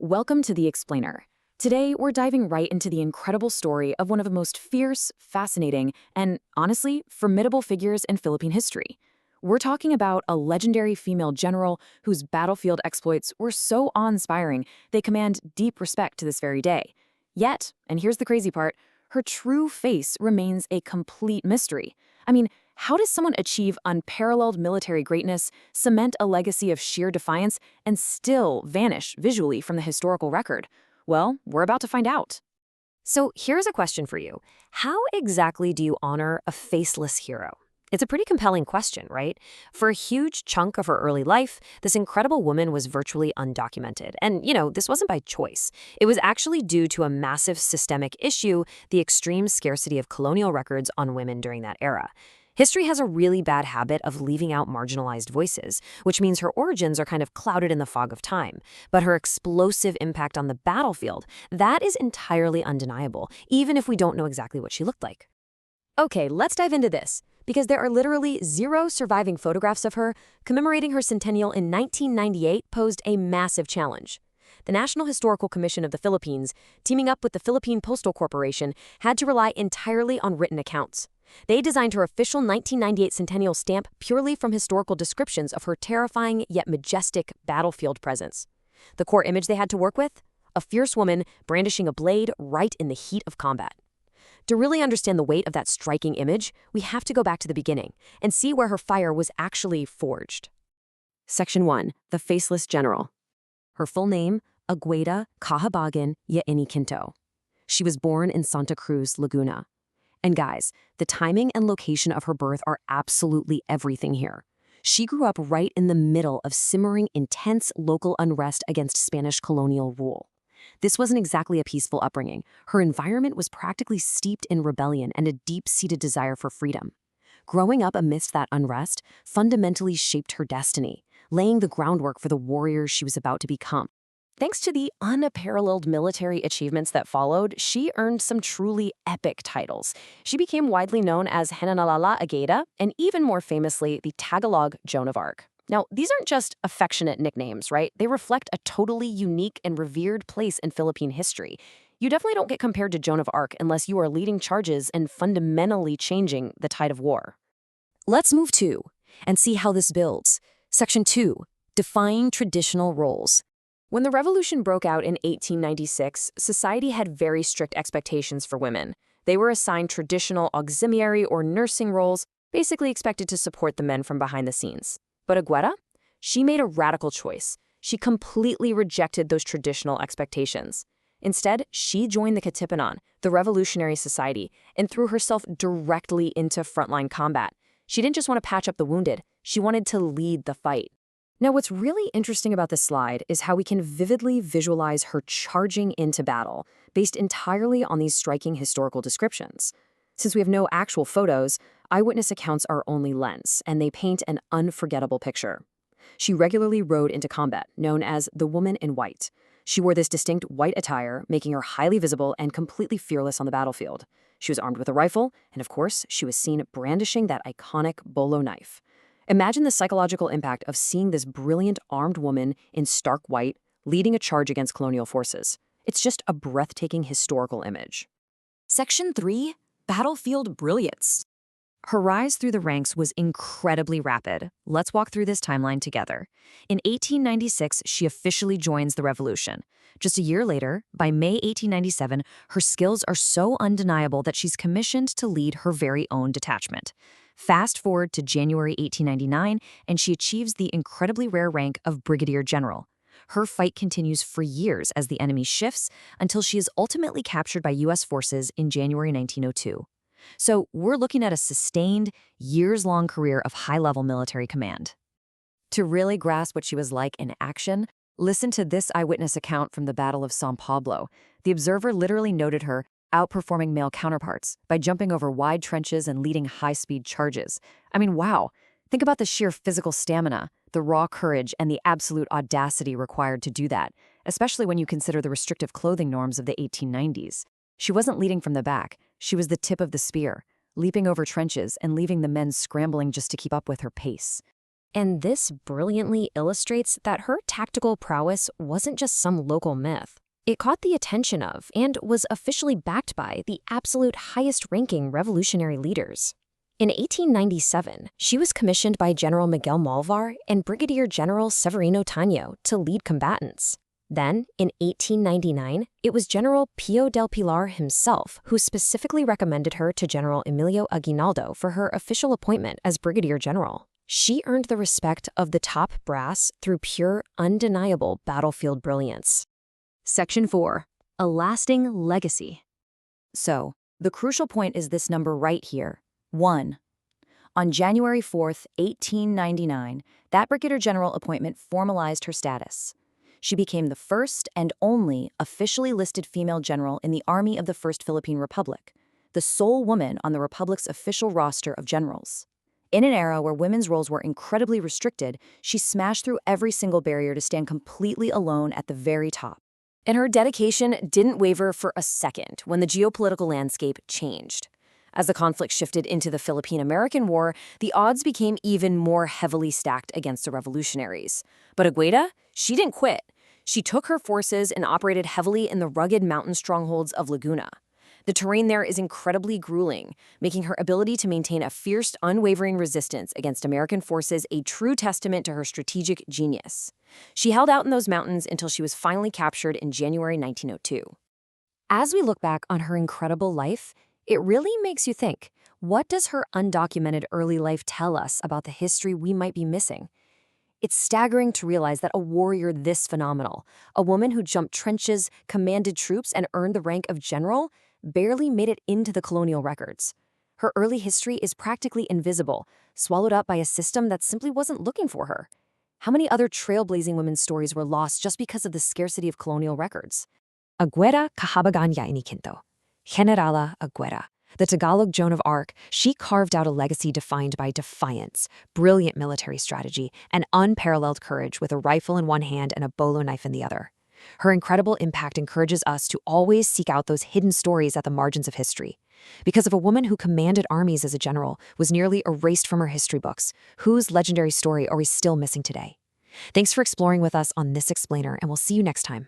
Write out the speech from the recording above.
Welcome to The Explainer. Today, we're diving right into the incredible story of one of the most fierce, fascinating, and honestly, formidable figures in Philippine history. We're talking about a legendary female general whose battlefield exploits were so awe-inspiring they command deep respect to this very day. Yet, and here's the crazy part, her true face remains a complete mystery. I mean, how does someone achieve unparalleled military greatness, cement a legacy of sheer defiance, and still vanish visually from the historical record? Well, we're about to find out. So here's a question for you. How exactly do you honor a faceless hero? It's a pretty compelling question, right? For a huge chunk of her early life, this incredible woman was virtually undocumented. And, this wasn't by choice. It was actually due to a massive systemic issue, the extreme scarcity of colonial records on women during that era. History has a really bad habit of leaving out marginalized voices, which means her origins are kind of clouded in the fog of time. But her explosive impact on the battlefield, that is entirely undeniable, even if we don't know exactly what she looked like. Okay, let's dive into this, because there are literally 0 surviving photographs of her. Commemorating her centennial in 1998 posed a massive challenge. The National Historical Commission of the Philippines, teaming up with the Philippine Postal Corporation, had to rely entirely on written accounts. They designed her official 1998 centennial stamp purely from historical descriptions of her terrifying yet majestic battlefield presence. The core image they had to work with? A fierce woman brandishing a blade right in the heat of combat. To really understand the weight of that striking image, we have to go back to the beginning and see where her fire was actually forged. Section 1. The Faceless General. Her full name, Agueda Kahabagan Quinto. She was born in Santa Cruz, Laguna. And guys, the timing and location of her birth are absolutely everything here. She grew up right in the middle of simmering, intense local unrest against Spanish colonial rule. This wasn't exactly a peaceful upbringing. Her environment was practically steeped in rebellion and a deep-seated desire for freedom. Growing up amidst that unrest fundamentally shaped her destiny, laying the groundwork for the warrior she was about to become. Thanks to the unparalleled military achievements that followed, she earned some truly epic titles. She became widely known as General Agueda, and even more famously, the Tagalog Joan of Arc. Now, these aren't just affectionate nicknames, right? They reflect a totally unique and revered place in Philippine history. You definitely don't get compared to Joan of Arc unless you are leading charges and fundamentally changing the tide of war. Let's move to and see how this builds. Section 2. Defying traditional roles. When the revolution broke out in 1896, society had very strict expectations for women. They were assigned traditional auxiliary or nursing roles, basically expected to support the men from behind the scenes. But Agueda? She made a radical choice. She completely rejected those traditional expectations. Instead, she joined the Katipunan, the Revolutionary Society, and threw herself directly into frontline combat. She didn't just want to patch up the wounded, she wanted to lead the fight. Now, what's really interesting about this slide is how we can vividly visualize her charging into battle, based entirely on these striking historical descriptions. Since we have no actual photos, eyewitness accounts are only lens, and they paint an unforgettable picture. She regularly rode into combat, known as the Woman in White. She wore this distinct white attire, making her highly visible and completely fearless on the battlefield. She was armed with a rifle, and of course, she was seen brandishing that iconic bolo knife. Imagine the psychological impact of seeing this brilliant armed woman in stark white leading a charge against colonial forces. It's just a breathtaking historical image. Section 3. Battlefield Brilliance. Her rise through the ranks was incredibly rapid. Let's walk through this timeline together. In 1896, she officially joins the revolution. Just a year later, by May 1897, her skills are so undeniable that she's commissioned to lead her very own detachment. Fast forward to January 1899, and she achieves the incredibly rare rank of Brigadier General. Her fight continues for years as the enemy shifts until she is ultimately captured by U.S. forces in January 1902. So we're looking at a sustained, years-long career of high-level military command. To really grasp what she was like in action, listen to this eyewitness account from the Battle of San Pablo. The observer literally noted her outperforming male counterparts by jumping over wide trenches and leading high-speed charges. I mean, wow. Think about the sheer physical stamina, the raw courage, and the absolute audacity required to do that, especially when you consider the restrictive clothing norms of the 1890s. She wasn't leading from the back. She was the tip of the spear, leaping over trenches and leaving the men scrambling just to keep up with her pace. And this brilliantly illustrates that her tactical prowess wasn't just some local myth. It caught the attention of and was officially backed by the absolute highest-ranking revolutionary leaders. In 1897, she was commissioned by General Miguel Malvar and Brigadier General Severino Taño to lead combatants. Then, in 1899, it was General Pio del Pilar himself who specifically recommended her to General Emilio Aguinaldo for her official appointment as Brigadier General. She earned the respect of the top brass through pure, undeniable battlefield brilliance. Section 4. A lasting legacy. So, the crucial point is this number right here, 1. On January 4th, 1899, that Brigadier General appointment formalized her status. She became the first and only officially listed female general in the Army of the First Philippine Republic, the sole woman on the Republic's official roster of generals. In an era where women's roles were incredibly restricted, she smashed through every single barrier to stand completely alone at the very top. And her dedication didn't waver for a second when the geopolitical landscape changed. As the conflict shifted into the Philippine-American War, the odds became even more heavily stacked against the revolutionaries. But Agueda, she didn't quit. She took her forces and operated heavily in the rugged mountain strongholds of Laguna. The terrain there is incredibly grueling, making her ability to maintain a fierce, unwavering resistance against American forces a true testament to her strategic genius. She held out in those mountains until she was finally captured in January 1902. As we look back on her incredible life, it really makes you think, what does her undocumented early life tell us about the history we might be missing? It's staggering to realize that a warrior this phenomenal, a woman who jumped trenches, commanded troops, and earned the rank of general, barely made it into the colonial records. Her early history is practically invisible, swallowed up by a system that simply wasn't looking for her. How many other trailblazing women's stories were lost just because of the scarcity of colonial records? Agueda Kahabagan ya inikinto. Generala Agueda. The Tagalog Joan of Arc, she carved out a legacy defined by defiance, brilliant military strategy, and unparalleled courage with a rifle in one hand and a bolo knife in the other. Her incredible impact encourages us to always seek out those hidden stories at the margins of history. Because of a woman who commanded armies as a general was nearly erased from her history books, whose legendary story are we still missing today? Thanks for exploring with us on this explainer, and we'll see you next time.